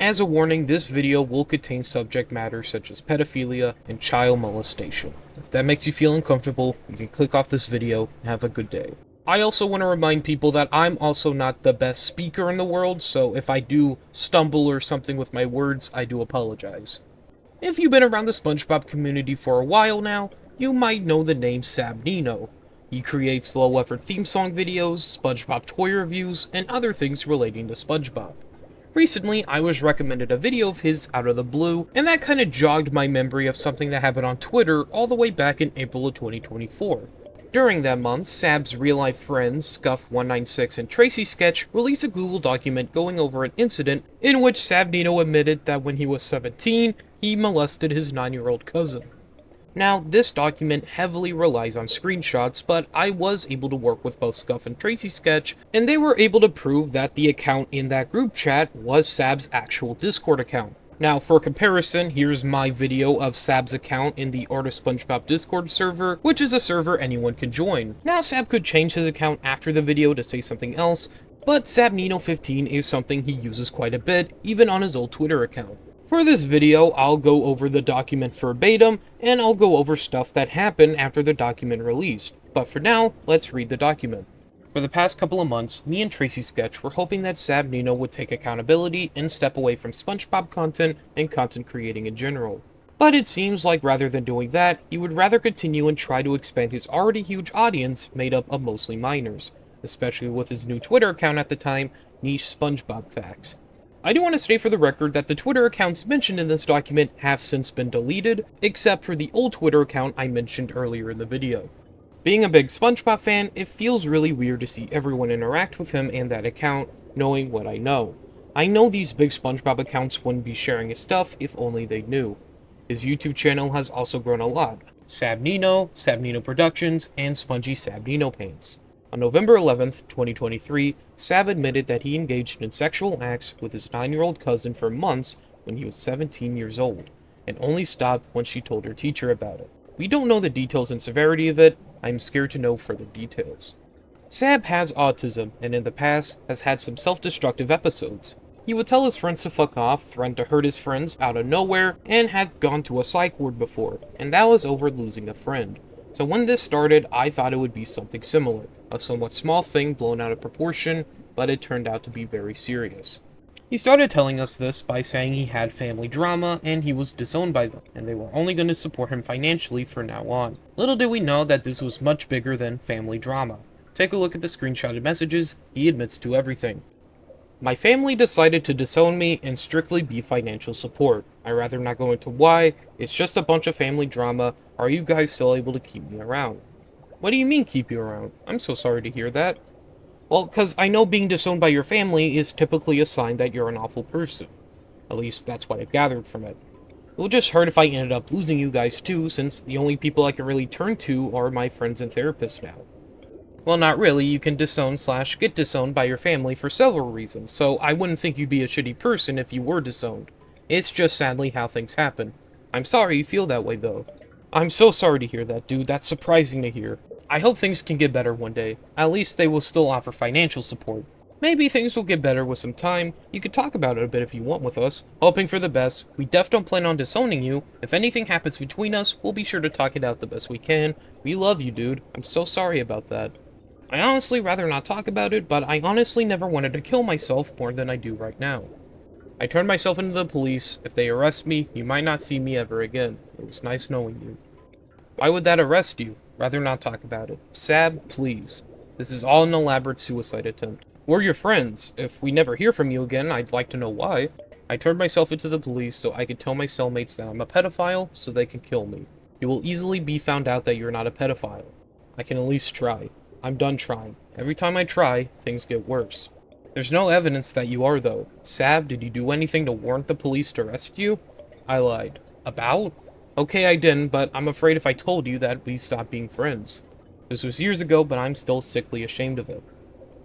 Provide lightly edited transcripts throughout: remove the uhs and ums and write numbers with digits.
As a warning, this video will contain subject matter such as pedophilia and child molestation. If that makes you feel uncomfortable, you can click off this video and have a good day. I also want to remind people that I'm also not the best speaker in the world, so if I do stumble or something with my words, I do apologize. If you've been around the SpongeBob community for a while now, you might know the name Sabino. He creates low-effort theme song videos, SpongeBob toy reviews, and other things relating to SpongeBob. Recently, I was recommended a video of his out of the blue, and that kinda jogged my memory of something that happened on Twitter all the way back in April of 2024. During that month, Sab's real-life friends, Scuff196 and Tracy Sketch, released a Google document going over an incident in which Sabino admitted that when he was 17, he molested his 9-year-old cousin. Now, this document heavily relies on screenshots, but I was able to work with both Scuff and Tracy Sketch, and they were able to prove that the account in that group chat was Sab's actual Discord account. Now, for comparison, here's my video of Sab's account in the Art of SpongeBob Discord server, which is a server anyone can join. Now, Sab could change his account after the video to say something else, but SabNino15 is something he uses quite a bit, even on his old Twitter account. For this video, I'll go over the document verbatim, and I'll go over stuff that happened after the document released. But for now, let's read the document. For the past couple of months, me and Tracy Sketch were hoping that Sabino would take accountability and step away from SpongeBob content and content creating in general. But it seems like rather than doing that, he would rather continue and try to expand his already huge audience made up of mostly minors, especially with his new Twitter account at the time, Niche SpongeBob Facts. I do want to state for the record that the Twitter accounts mentioned in this document have since been deleted, except for the old Twitter account I mentioned earlier in the video. Being a big SpongeBob fan, it feels really weird to see everyone interact with him and that account, knowing what I know. I know these big SpongeBob accounts wouldn't be sharing his stuff if only they knew. His YouTube channel has also grown a lot. Sabino, Sabino Productions, and Spongy Sabino Pants. On November 11th, 2023, Sab admitted that he engaged in sexual acts with his 9-year-old cousin for months when he was 17 years old, and only stopped when she told her teacher about it. We don't know the details and severity of it. I'm scared to know further details. Sab has autism, and in the past has had some self-destructive episodes. He would tell his friends to fuck off, threaten to hurt his friends out of nowhere, and had gone to a psych ward before, and that was over losing a friend. So when this started, I thought it would be something similar, a somewhat small thing blown out of proportion, but it turned out to be very serious. He started telling us this by saying he had family drama and he was disowned by them, and they were only going to support him financially from now on. Little did we know that this was much bigger than family drama. Take a look at the screenshotted messages, he admits to everything. My family decided to disown me and strictly be financial support. I'd rather not go into why, it's just a bunch of family drama. Are you guys still able to keep me around? What do you mean keep you around? I'm so sorry to hear that. Well, cause I know being disowned by your family is typically a sign that you're an awful person. At least that's what I gathered from it. It would just hurt if I ended up losing you guys too, since the only people I can really turn to are my friends and therapists now. Well, not really, you can disown/get disowned by your family for several reasons, so I wouldn't think you'd be a shitty person if you were disowned. It's just sadly how things happen. I'm sorry you feel that way though. I'm so sorry to hear that, dude, that's surprising to hear. I hope things can get better one day. At least they will still offer financial support. Maybe things will get better with some time. You could talk about it a bit if you want with us. Hoping for the best. We don't plan on disowning you. If anything happens between us, we'll be sure to talk it out the best we can. We love you, dude. I'm so sorry about that. I honestly rather not talk about it, but I honestly never wanted to kill myself more than I do right now. I turned myself into the police. If they arrest me, you might not see me ever again. It was nice knowing you. Why would that arrest you? Rather not talk about it. Sab, please. This is all an elaborate suicide attempt. We're your friends. If we never hear from you again, I'd like to know why. I turned myself into the police so I could tell my cellmates that I'm a pedophile so they can kill me. You will easily be found out that you're not a pedophile. I can at least try. I'm done trying. Every time I try, things get worse. There's no evidence that you are, though. Sab, did you do anything to warrant the police to arrest you? I lied. About? Okay, I didn't, but I'm afraid if I told you that we'd stop being friends. This was years ago, but I'm still sickly ashamed of it.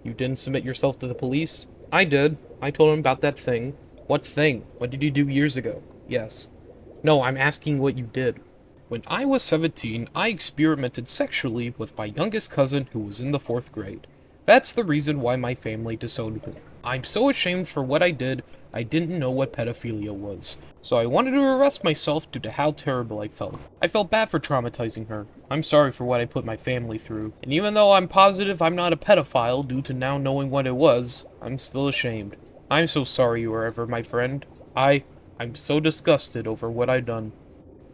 You didn't submit yourself to the police? I did. I told him about that thing. What thing? What did you do years ago? Yes. No, I'm asking what you did. When I was 17, I experimented sexually with my youngest cousin who was in the 4th grade. That's the reason why my family disowned me. I'm so ashamed for what I did, I didn't know what pedophilia was. So I wanted to arrest myself due to how terrible I felt. I felt bad for traumatizing her. I'm sorry for what I put my family through. And even though I'm positive I'm not a pedophile due to now knowing what it was, I'm still ashamed. I'm so sorry you were ever my friend. I'm so disgusted over what I done.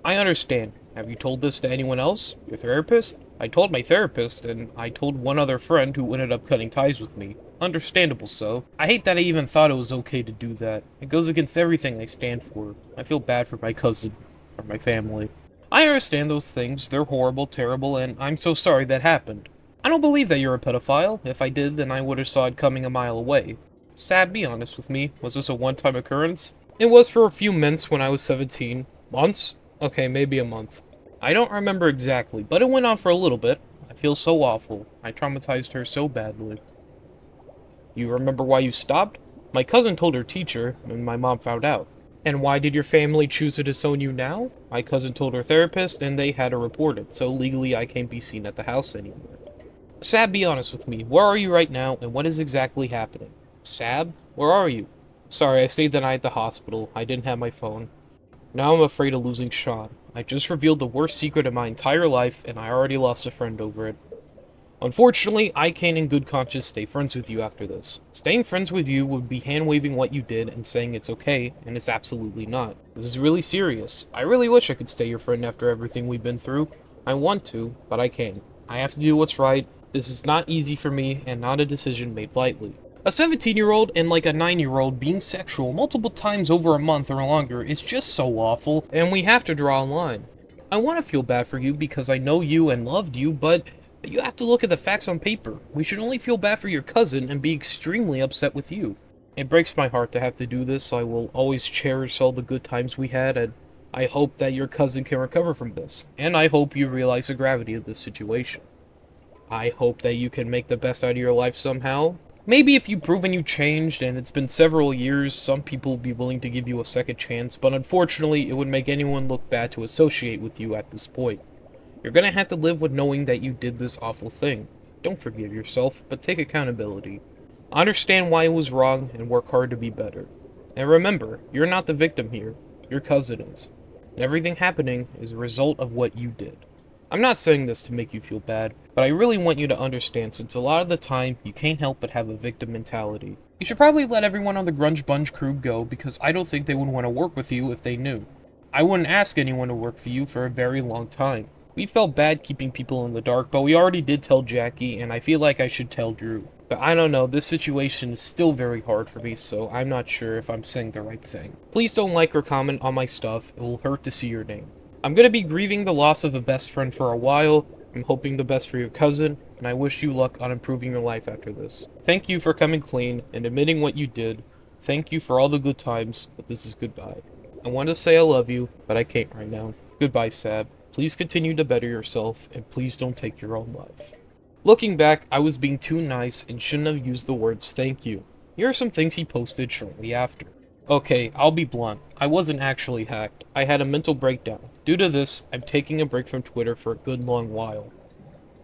I understand. Have you told this to anyone else? Your therapist? I told my therapist, and I told one other friend who ended up cutting ties with me. Understandable so. I hate that I even thought it was okay to do that. It goes against everything I stand for. I feel bad for my cousin, or my family. I understand those things, they're horrible, terrible, and I'm so sorry that happened. I don't believe that you're a pedophile. If I did, then I would have saw it coming a mile away. Sab, be honest with me. Was this a one-time occurrence? It was for a few months when I was 17. Months? Okay, maybe a month. I don't remember exactly, but it went on for a little bit. I feel so awful. I traumatized her so badly. You remember why you stopped? My cousin told her teacher, and my mom found out. And why did your family choose to disown you now? My cousin told her therapist, and they had to report it, so legally I can't be seen at the house anymore. Sab, be honest with me. Where are you right now, and what is exactly happening? Sab? Where are you? Sorry, I stayed the night at the hospital. I didn't have my phone. Now I'm afraid of losing Sean. I just revealed the worst secret of my entire life, and I already lost a friend over it. Unfortunately, I can't in good conscience stay friends with you after this. Staying friends with you would be hand-waving what you did and saying it's okay, and it's absolutely not. This is really serious. I really wish I could stay your friend after everything we've been through. I want to, but I can't. I have to do what's right. This is not easy for me, and not a decision made lightly. A 17-year-old and like a 9-year-old being sexual multiple times over a month or longer is just so awful, and we have to draw a line. I want to feel bad for you because I know you and loved you, but you have to look at the facts on paper. We should only feel bad for your cousin and be extremely upset with you. It breaks my heart to have to do this. I will always cherish all the good times we had, and I hope that your cousin can recover from this, and I hope you realize the gravity of this situation. I hope that you can make the best out of your life somehow. Maybe if you've proven you changed and it's been several years, some people will be willing to give you a second chance, but unfortunately, it would make anyone look bad to associate with you at this point. You're gonna have to live with knowing that you did this awful thing. Don't forgive yourself, but take accountability. Understand why it was wrong and work hard to be better. And remember, you're not the victim here. Your cousin is. And everything happening is a result of what you did. I'm not saying this to make you feel bad, but I really want you to understand since a lot of the time, you can't help but have a victim mentality. You should probably let everyone on the Grunge Bunge crew go because I don't think they would want to work with you if they knew. I wouldn't ask anyone to work for you for a very long time. We felt bad keeping people in the dark, but we already did tell Jackie, and I feel like I should tell Drew. But I don't know, this situation is still very hard for me, so I'm not sure if I'm saying the right thing. Please don't like or comment on my stuff, it will hurt to see your name. I'm gonna be grieving the loss of a best friend for a while. I'm hoping the best for your cousin, and I wish you luck on improving your life after this. Thank you for coming clean and admitting what you did. Thank you for all the good times, but this is goodbye. I want to say I love you, but I can't right now. Goodbye, Sab. Please continue to better yourself, and please don't take your own life. Looking back, I was being too nice and shouldn't have used the words thank you. Here are some things he posted shortly after. Okay, I'll be blunt. I wasn't actually hacked. I had a mental breakdown. Due to this, I'm taking a break from Twitter for a good long while.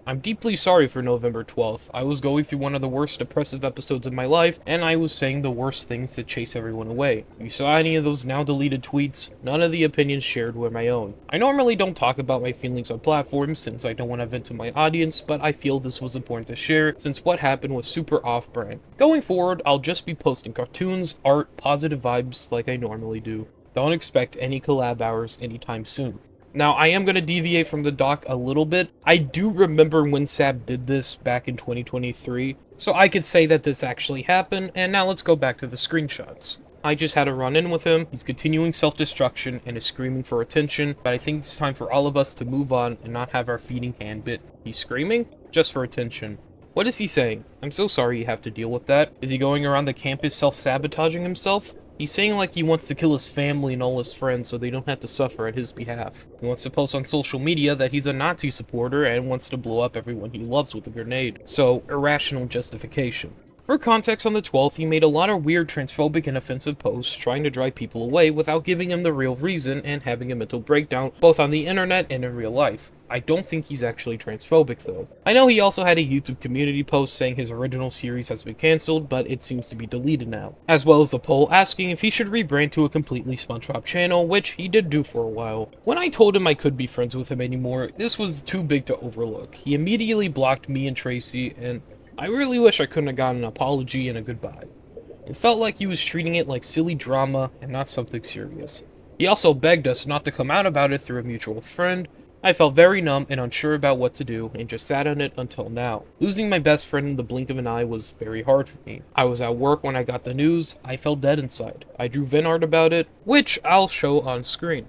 I'm deeply sorry for November 12th. I was going through one of the worst depressive episodes of my life, and I was saying the worst things to chase everyone away. If you saw any of those now deleted tweets, none of the opinions shared were my own. I normally don't talk about my feelings on platforms since I don't want to vent to my audience, but I feel this was important to share since what happened was super off-brand. Going forward, I'll just be posting cartoons, art, positive vibes like I normally do. Don't expect any collab hours anytime soon. Now, I am going to deviate from the doc a little bit. I do remember when Sab did this back in 2023, so I could say that this actually happened, and now let's go back to the screenshots. I just had a run-in with him, he's continuing self-destruction and is screaming for attention, but I think it's time for all of us to move on and not have our feeding hand bit. He's screaming? Just for attention. What is he saying? I'm so sorry you have to deal with that. Is he going around the campus self-sabotaging himself? He's saying like he wants to kill his family and all his friends so they don't have to suffer at his behalf. He wants to post on social media that he's a Nazi supporter and wants to blow up everyone he loves with a grenade. So, irrational justification. For context, on the 12th, he made a lot of weird transphobic and offensive posts trying to drive people away without giving him the real reason and having a mental breakdown both on the internet and in real life. I don't think he's actually transphobic though. I know he also had a YouTube community post saying his original series has been cancelled, but it seems to be deleted now. As well as a poll asking if he should rebrand to a completely SpongeBob channel, which he did do for a while. When I told him I couldn't be friends with him anymore, this was too big to overlook. He immediately blocked me and Tracy, and I really wish I couldn't have gotten an apology and a goodbye. It felt like he was treating it like silly drama and not something serious. He also begged us not to come out about it through a mutual friend. I felt very numb and unsure about what to do and just sat on it until now. Losing my best friend in the blink of an eye was very hard for me. I was at work when I got the news. I felt dead inside. I drew Vin art about it, which I'll show on screen.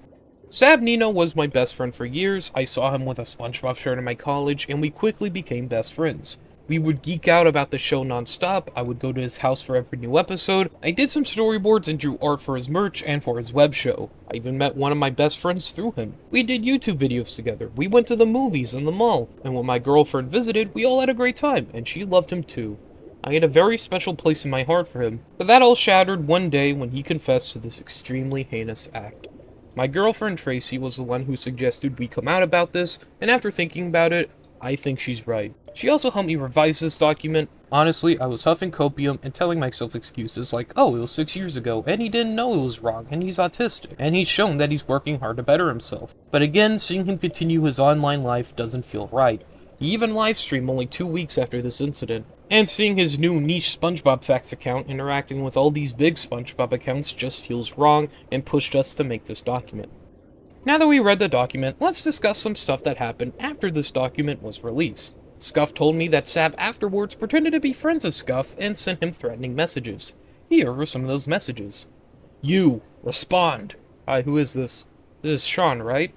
Nino was my best friend for years. I saw him with a SpongeBob shirt in my college and we quickly became best friends. We would geek out about the show non-stop. I would go to his house for every new episode. I did some storyboards and drew art for his merch and for his web show. I even met one of my best friends through him. We did YouTube videos together. We went to the movies and the mall. And when my girlfriend visited, we all had a great time, and she loved him too. I had a very special place in my heart for him. But that all shattered one day when he confessed to this extremely heinous act. My girlfriend Tracy was the one who suggested we come out about this, and after thinking about it, I think she's right. She also helped me revise this document. Honestly, I was huffing copium and telling myself excuses like, oh, it was 6 years ago, and he didn't know it was wrong, and he's autistic, and he's shown that he's working hard to better himself. But again, seeing him continue his online life doesn't feel right. He even livestreamed only 2 weeks after this incident. And seeing his new niche SpongeBob Facts account interacting with all these big SpongeBob accounts just feels wrong and pushed us to make this document. Now that we read the document, let's discuss some stuff that happened after this document was released. Scuff told me that Sab afterwards pretended to be friends with Scuff and sent him threatening messages. Here were some of those messages. You, respond! Hi, who is this? This is Sean, right?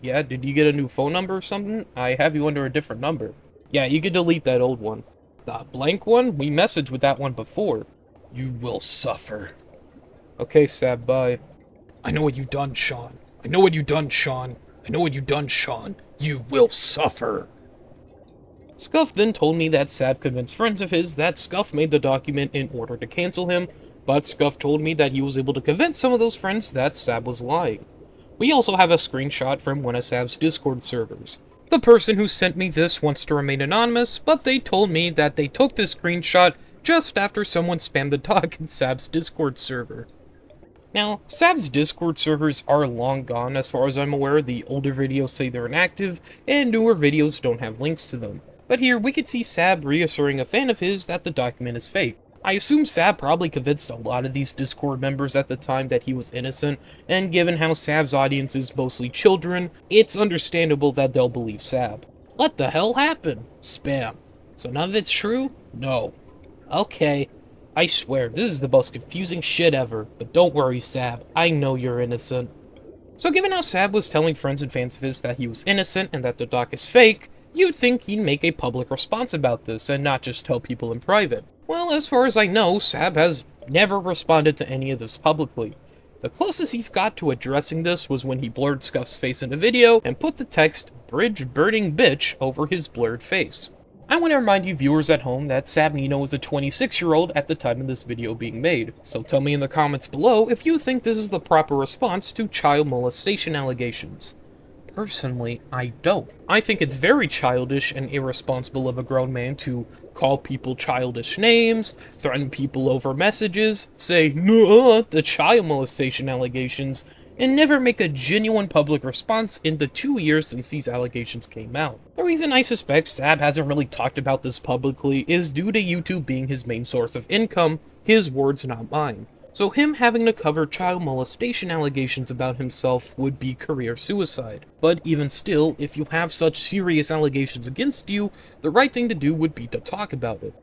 Yeah, did you get a new phone number or something? I have you under a different number. Yeah, you could delete that old one. The blank one? We messaged with that one before. You will suffer. Okay, Sab, bye. I know what you've done, Sean. I know what you've done, Sean. I know what you've done, Sean. You will suffer. Scuff then told me that Sab convinced friends of his that Scuff made the document in order to cancel him, but Scuff told me that he was able to convince some of those friends that Sab was lying. We also have a screenshot from one of Sab's Discord servers. The person who sent me this wants to remain anonymous, but they told me that they took this screenshot just after someone spammed the doc in Sab's Discord server. Now, Sab's Discord servers are long gone as far as I'm aware. The older videos say they're inactive, and newer videos don't have links to them. But here, we could see Sab reassuring a fan of his that the document is fake. I assume Sab probably convinced a lot of these Discord members at the time that he was innocent, and given how Sab's audience is mostly children, it's understandable that they'll believe Sab. What the hell happened? Spam. So none of it's true? No. Okay. I swear, this is the most confusing shit ever, but don't worry, Sab. I know you're innocent. So given how Sab was telling friends and fans of his that he was innocent and that the doc is fake, you'd think he'd make a public response about this and not just tell people in private. Well, as far as I know, Sab has never responded to any of this publicly. The closest he's got to addressing this was when he blurred Scuff's face in a video and put the text, "Bridge burning bitch," over his blurred face. I want to remind you viewers at home that Sabino was a 26-year-old at the time of this video being made, so tell me in the comments below if you think this is the proper response to child molestation allegations. Personally, I don't. I think it's very childish and irresponsible of a grown man to call people childish names, threaten people over messages, say "no" to child molestation allegations, and never make a genuine public response in the 2 years since these allegations came out. The reason I suspect Sab hasn't really talked about this publicly is due to YouTube being his main source of income, his words not mine. So him having to cover child molestation allegations about himself would be career suicide. But even still, if you have such serious allegations against you, the right thing to do would be to talk about it.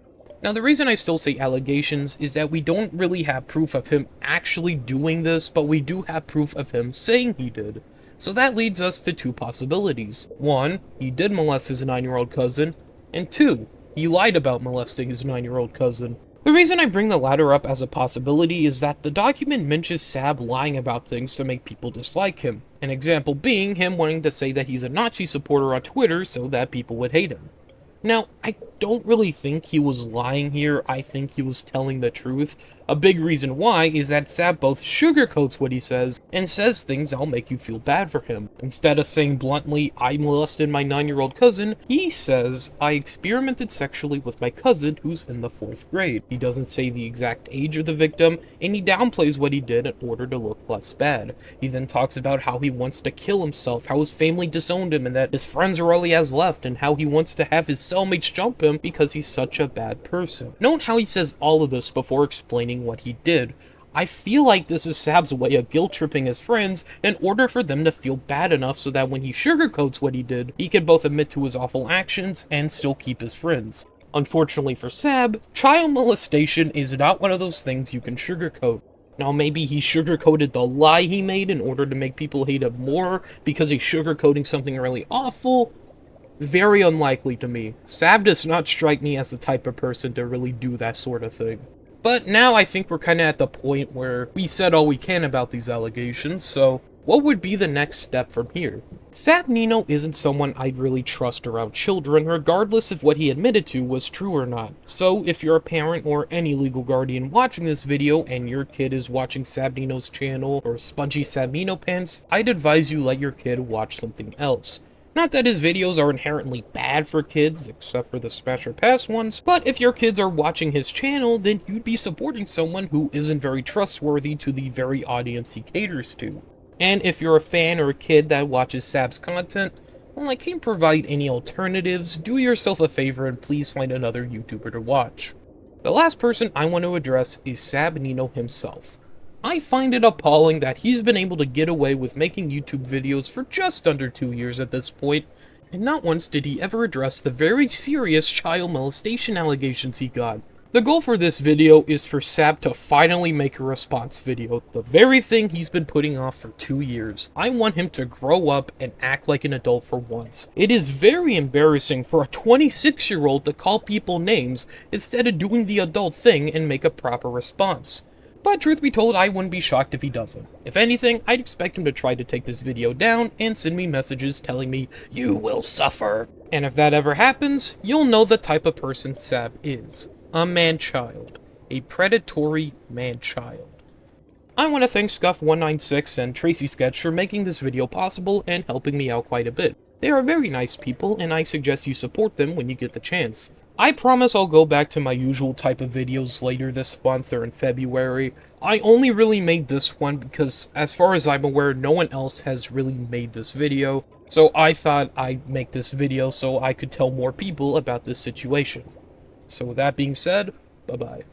Now, the reason I still say allegations is that we don't really have proof of him actually doing this, but we do have proof of him saying he did. So that leads us to two possibilities. One, he did molest his 9-year-old cousin, and two, he lied about molesting his 9-year-old cousin. The reason I bring the latter up as a possibility is that the document mentions Sab lying about things to make people dislike him. An example being him wanting to say that he's a Nazi supporter on Twitter so that people would hate him. Now, I don't really think he was lying here. I think he was telling the truth. A big reason why is that Sab both sugarcoats what he says and says things that'll make you feel bad for him. Instead of saying bluntly, I molested my 9-year-old cousin, he says, I experimented sexually with my cousin who's in the 4th grade. He doesn't say the exact age of the victim, and he downplays what he did in order to look less bad. He then talks about how he wants to kill himself, how his family disowned him, and that his friends are all he has left, and how he wants to have his cellmates jump him because he's such a bad person. Note how he says all of this before explaining what he did. I feel like this is Sab's way of guilt-tripping his friends in order for them to feel bad enough so that when he sugarcoats what he did, he can both admit to his awful actions and still keep his friends. Unfortunately for Sab, child molestation is not one of those things you can sugarcoat. Now maybe he sugarcoated the lie he made in order to make people hate him more because he's sugarcoating something really awful. Very unlikely to me. Sab does not strike me as the type of person to really do that sort of thing. But now I think we're kind of at the point where we said all we can about these allegations, so what would be the next step from here? Sabino isn't someone I'd really trust around children, regardless if what he admitted to was true or not. So if you're a parent or any legal guardian watching this video and your kid is watching Sabino's channel or Spongy Sabino Pants, I'd advise you let your kid watch something else. Not that his videos are inherently bad for kids, except for the Smash or Pass ones, but if your kids are watching his channel, then you'd be supporting someone who isn't very trustworthy to the very audience he caters to. And if you're a fan or a kid that watches Sab's content, well, I can't provide any alternatives. Do yourself a favor and please find another YouTuber to watch. The last person I want to address is Sabino himself. I find it appalling that he's been able to get away with making YouTube videos for just under 2 years at this point, and not once did he ever address the very serious child molestation allegations he got. The goal for this video is for Sab to finally make a response video, the very thing he's been putting off for 2 years. I want him to grow up and act like an adult for once. It is very embarrassing for a 26-year-old to call people names instead of doing the adult thing and make a proper response. But truth be told, I wouldn't be shocked if he doesn't. If anything, I'd expect him to try to take this video down and send me messages telling me, "You will suffer." And if that ever happens, you'll know the type of person Sab is. A man-child. A predatory man-child. I want to thank Scuff196 and Tracy Sketch for making this video possible and helping me out quite a bit. They are very nice people, and I suggest you support them when you get the chance. I promise I'll go back to my usual type of videos later this month or in February. I only really made this one because, as far as I'm aware, no one else has really made this video. So I thought I'd make this video so I could tell more people about this situation. So with that being said, bye-bye.